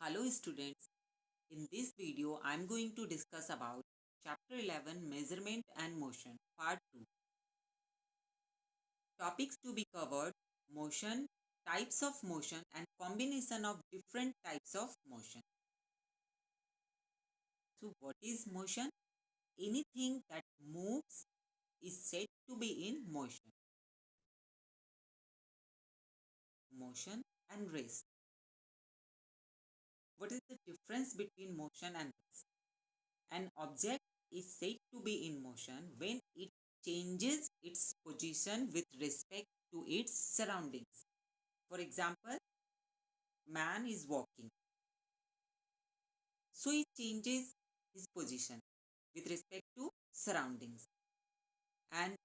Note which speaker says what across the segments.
Speaker 1: Hello students, in this video I am going to discuss about chapter 11 measurement and motion part 2. Topics to be covered: motion, types of motion and combination of different types of motion. So what is motion? Anything that moves is said to be in motion. Motion and rest. What is the difference between motion and rest? An object is said to be in motion when it changes its position with respect to its surroundings. For example, man is walking, so he changes his position with respect to surroundings. And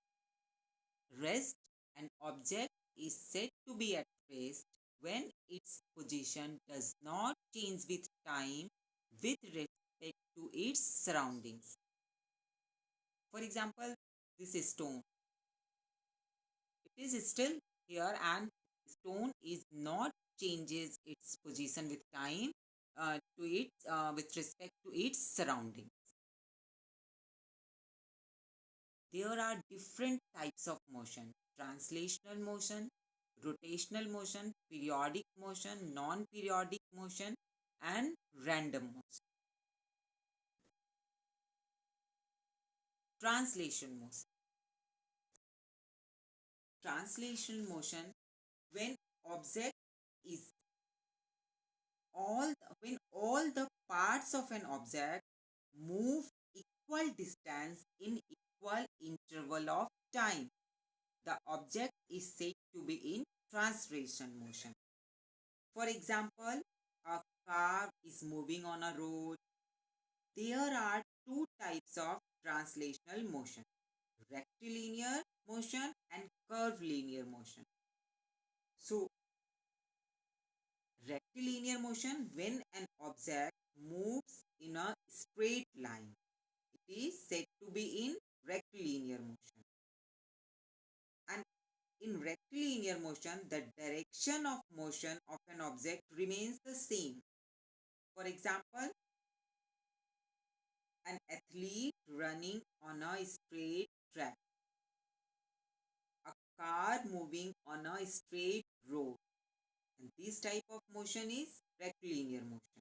Speaker 1: rest, an object is said to be at rest when its position does not change with time with respect to its surroundings. For example, this is stone. It is still here and stone is not changes its position with time to it with respect to its surrounding. There are different types of motion: translational motion, rotational motion, periodic motion, non-periodic motion, and random motion. Translation motion. Translation motion, when object is when all the parts of an object move equal distance in equal interval of time, the object is said to be in translation motion. For example, a car is moving on a road. There are two types of translational motion: rectilinear motion and curvilinear motion. So rectilinear motion, when an object moves in a straight line, it is said to be in rectilinear motion. And in rectilinear motion, the direction of motion of an object remains the same. For example, an athlete running on a straight track, a car moving on a straight road. And this type of motion is rectilinear motion.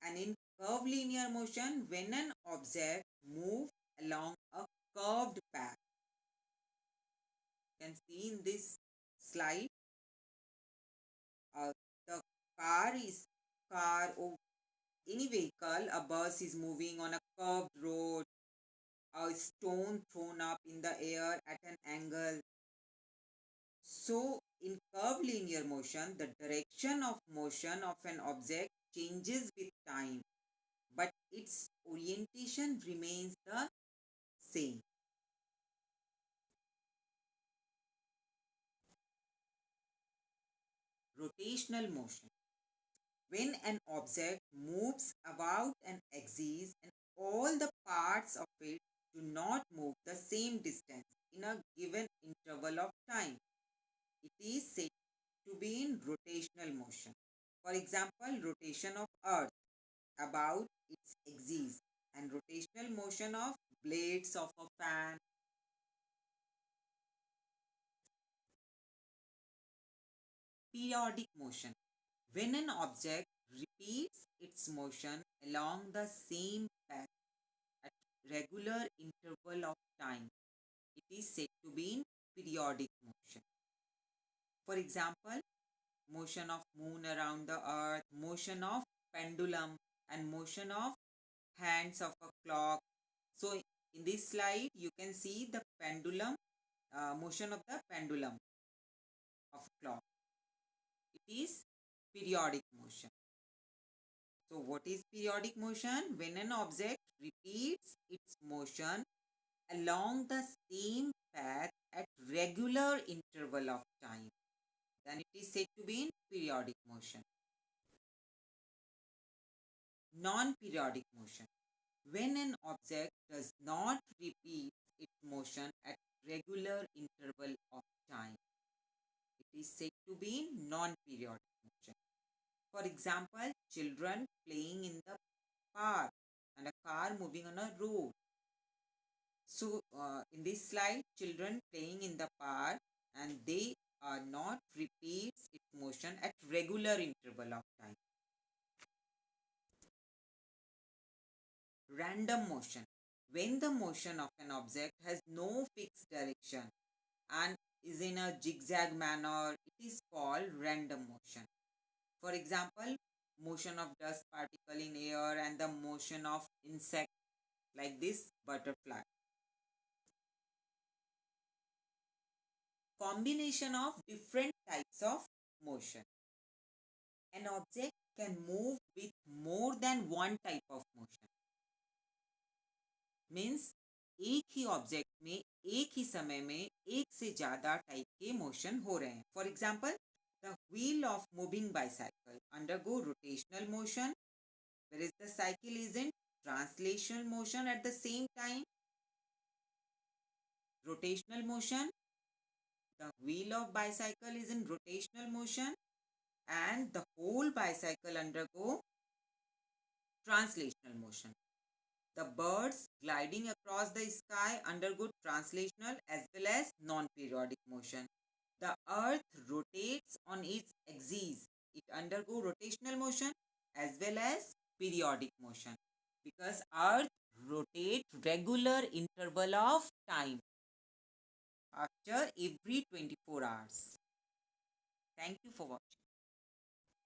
Speaker 1: And in curvilinear motion, when an object moves along a curved path, you can see in this slide, the car or any vehicle, a bus is moving on a curved road, a stone thrown up in the air at an angle. So in curvilinear motion, the direction of motion of an object changes with time, but its orientation remains the same. Rotational motion, when an object moves about an axis and all the parts of it do not move the same distance in a given interval of time, it is said to be in rotational motion. For example, rotation of earth about its axis and rotational motion of blades of a fan. Periodic motion, when an object repeats its motion along the same path at regular interval of time, it is said to be in periodic motion. For example, motion of moon around the earth, motion of pendulum, and motion of hands of a clock. So in this slide you can see the pendulum, motion of the pendulum of a clock. It is periodic motion. So what is periodic motion? When an object repeats its motion along the same path at regular interval of time, then it is said to be in periodic motion. Non-periodic motion, when an object does not repeat its motion at regular interval of time, it is said to be in non-periodic motion. For example, children playing in the park and a car moving on a road. So, in this slide, children playing in the park and they are not repeats its motion at regular interval of time. Random motion. When the motion of an object has no fixed direction and is in a zigzag manner, it is called random motion. For example, motion of dust particle in air and the motion of insect like this butterfly. Combination of different types of motion. An object can move with more than one type of motion. Means एक ही object में एक ही समय में एक से ज्यादा type के motion हो रहे हैं. For example, the wheel of moving bicycle undergo rotational motion, whereas the cycle is in translational motion at the same time. Rotational motion, the wheel of bicycle is in rotational motion and the whole bicycle undergo translational motion. The birds gliding across the sky undergo translational as well as non-periodic motion. The earth rotates on its axis. It undergo rotational motion as well as periodic motion because earth rotates regular interval of time after every 24 hours. Thank you for watching.